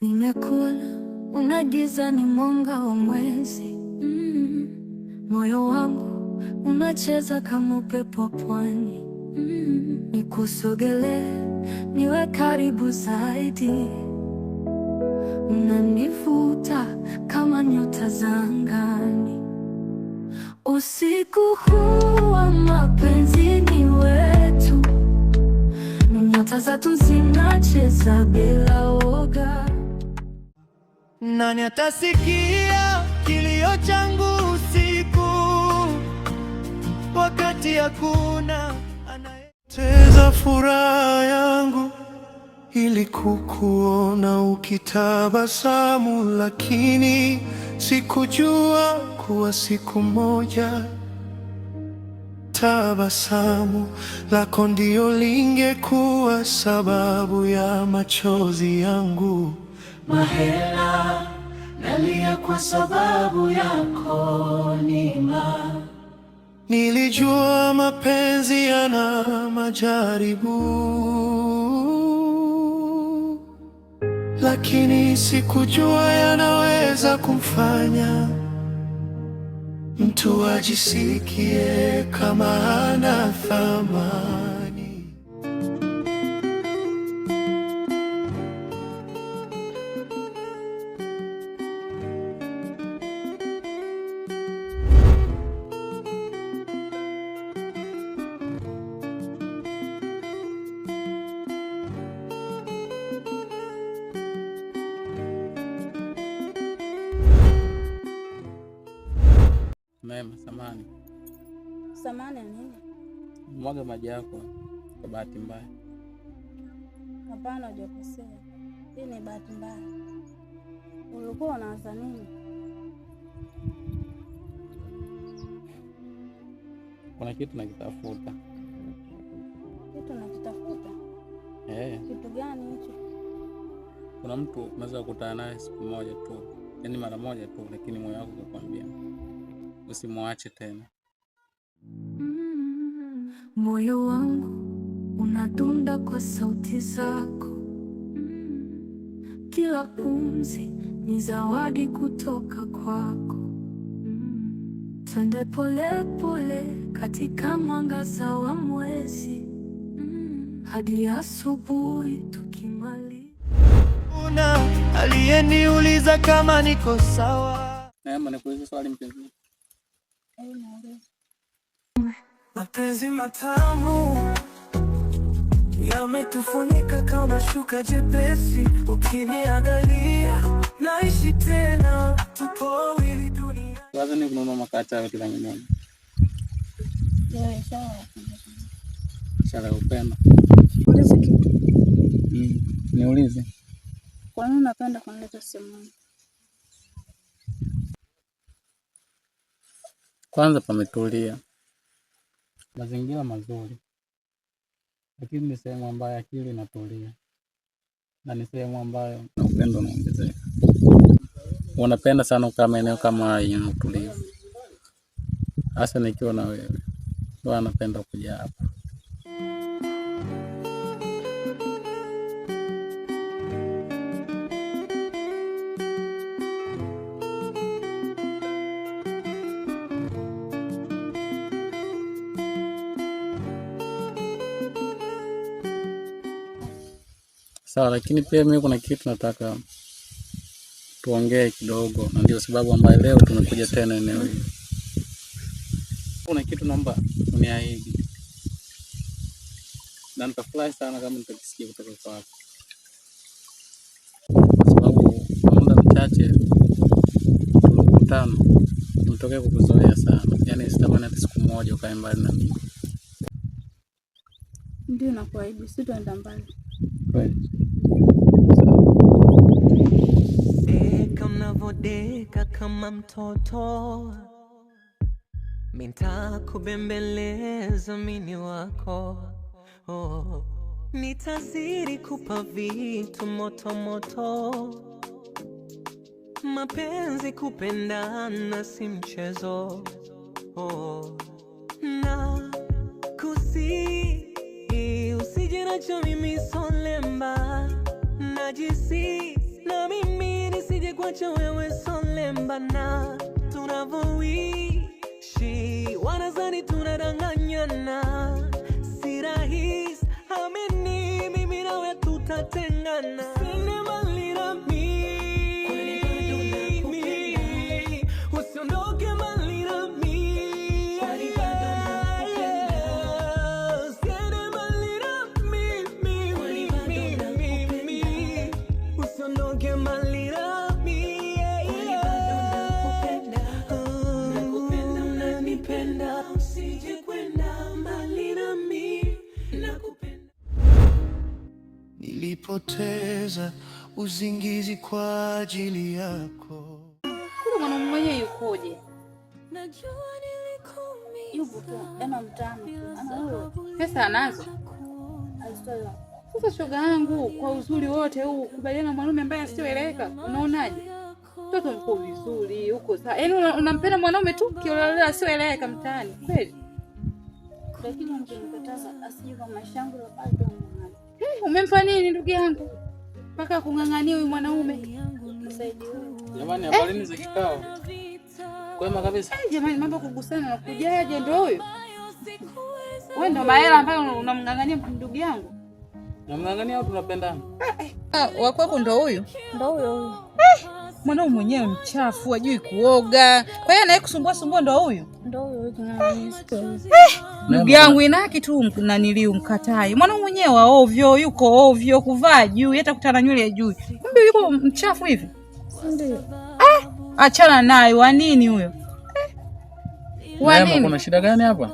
Nimekula, unagiza ni mwanga wa mwezi. Moyo wangu unacheza kama upepo pwani. Nikusogelee, niwe karibu zaidi. Unanivuta kama nyota za angani. Usiku huu wa mapenzi ni wetu. Nyota zetu zinacheza bila woga. Nani atasikia kilio changu usiku, wakati hakuna anayeteza furaha yangu? Ili kukuona ukitabasamu, lakini sikujua kuwa siku moja tabasamu lako ndio lingekuwa sababu ya machozi yangu. Mahela, nalia kwa sababu yako Nima. Nilijua mapenzi yana majaribu, lakini sikujua yanaweza kumfanya mtu ajisikie kama hana thamani. Mema, samani. Samani nini? Mwaga maji yako kwa bahati mbaya. Hapana, hujakosea. Hii ni bahati mbaya. Ulikuwa unawaza nini? Kuna kitu nakitafuta. Kitu nakitafuta? Kitu gani hicho? Kuna mtu unaweza kukutana naye siku moja tu, yaani mara moja tu, lakini moyo wako unakwambia usimwache tena. Moyo wangu unadunda kwa sauti zako. Kila pumzi ni zawadi kutoka kwako. Twende pole pole katika mwangaza wa mwezi, hadi asubuhi tukimaliza. Una aliyeniuliza kama niko sawa. Neema, nikuulize swali mpenzi. Mapenzi matamu yametufunika kama shuka jepesi. Ukiniangalia naishi tena, tupo wawili dunia. Waza ni kununua makacha yote rangi moja. Sawa. Ishara ya upendo. Ulize kitu. Niulize. Kwa nini unapenda kunileta simu? Kwanza pametulia, mazingira mazuri, lakini ni sehemu ambayo akili inatulia na ni sehemu ambayo na upendo unaongezeka. Unapenda sana kukaa maeneo kama haya yenye utulivu, hasa nikiwa na wewe. Ndio anapenda kuja hapa. Sawa, lakini pia mimi kuna kitu nataka tuongee kidogo, na ndio sababu ambayo leo tumekuja tena eneo hili. Kuna kitu naomba uniahidi, na nitafurahi sana kama nitakisikia kutoka kwako, kwa sababu muda mchache tulikutana nimetokea kukuzoea sana. Yaani sitamani hata siku moja ukae mbali na mimi. Ndio nakuahidi sitaenda mbali. Kweli? Deka mnavodeka kama mtoto, nitakubembeleza mini wako. Nitazidi kupa vitu moto moto. Mapenzi kupendana si mchezo. Na kusi usije nacho mimi solemba. Najisi nami wacha wewe solembana. Tunavyoishi wanazani tunadanganyana, si rahisi, amini mimi nawe tutatengana. Usiondoke mbali nami, usiondoke mbali nami. Nakupenda, unanipenda, usije kwenda mbali nami. Nakupenda. Nilipoteza usingizi kwa ajili yako. Mwana mwenye yukoje? Najua nilikuumiza. Yupo tu, ana mtamu. Pesa anazo. Alistoa. Sasa shoga yangu, kwa uzuri wote huu kubaliana na mwanaume ambaye asioeleweka, unaonaje? Mtoto mko vizuri huko sawa. Yaani unampenda mwanaume tu kiolela asioeleweka mtaani. Kweli? Lakini ungenikataza asije kwa maisha yangu la bado. Umemfanya nini ndugu yangu? Mpaka kung'ang'ania huyu mwanaume. Nisaidie. Jamani, habarini za kikao. Kwema kabisa. Jamani, mambo kugusana na kujaje ndio huyo? Wewe ndio mahela ambayo unamng'ang'ania ndugu yangu. Namng'ang'ania au tunapendana? Wa kwako ndio huyo? Ndio huyo. Mwanaume mwenyewe mchafu, hajui kuoga. Kwa hiyo anaye kusumbua ndio huyo? Ndio huyo king'ang'ania. Ndugu yangu inaki tu naniliu mkatai. Mwanaume mwenyewe wa ovyo, yuko ovyo, kuvaa juu, hata kutana nywele juu. Kumbe yuko mchafu hivi? Ndio. Achana naye, wa nini huyo? Wa nini? Kuna shida gani hapa?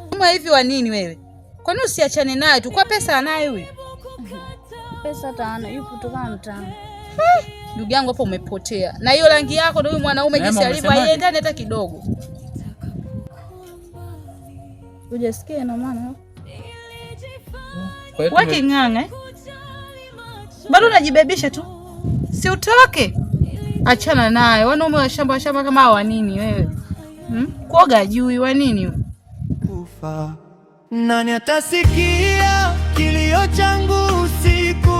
Kama hivi wa nini wewe? Kwa nini usiachane naye tu? Kwa pesa anaye huyo. Pesa tano, yupo tu kama mtamu. Ndugu yangu hapo umepotea. Na hiyo rangi yako ndio huyu mwanaume jinsi alivyo haiendani hata kidogo. Hujasikia na maana? Wewe king'ang'a bado unajibebisha tu. Si utoke. Achana naye. Wanaume wa shamba kama hawa nini wewe? Kuoga juu wa nini? Kufa. Nani atasikia kilio changu usiku,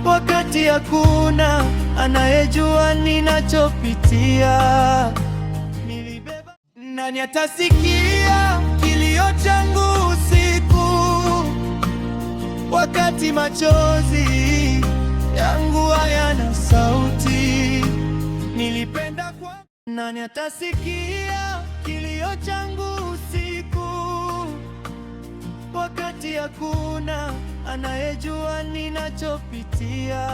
wakati hakuna anayejua ninachopitia. Nilibeba. Nani atasikia kilio changu usiku, wakati machozi yangu hayana sauti. Nilipenda kwa. Nani atasikia kilio changu usiku, wakati hakuna anayejua ninachopitia.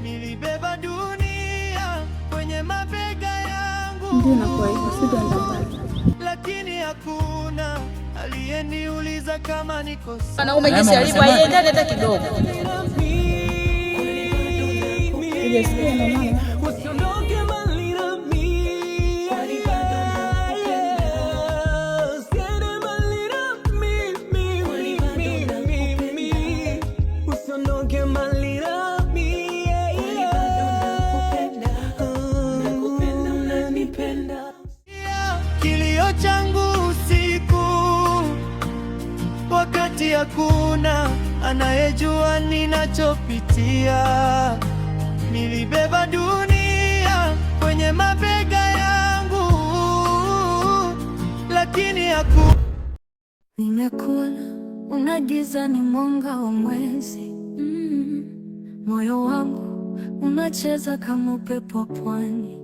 Nilibeba dunia kwenye mabega yangu. Ndio nakuwa hivyo, sitaenda mbali. Lakini hakuna aliyeniuliza kama niko sawa. Wanaume jinsi alivyo haiendani hata kidogo. Hujasikia na maana? Usiondoke mbali nami. Usiondoke mbali nami. Nakupenda, unanipenda. Kilio changu usiku, wakati hakuna anayejua ninachopitia. Nilibeba dunia kwenye mabega yangu, lakini nimekuona unagiza ni mwanga wa mwezi. Moyo wangu unacheza kama upepo pwani.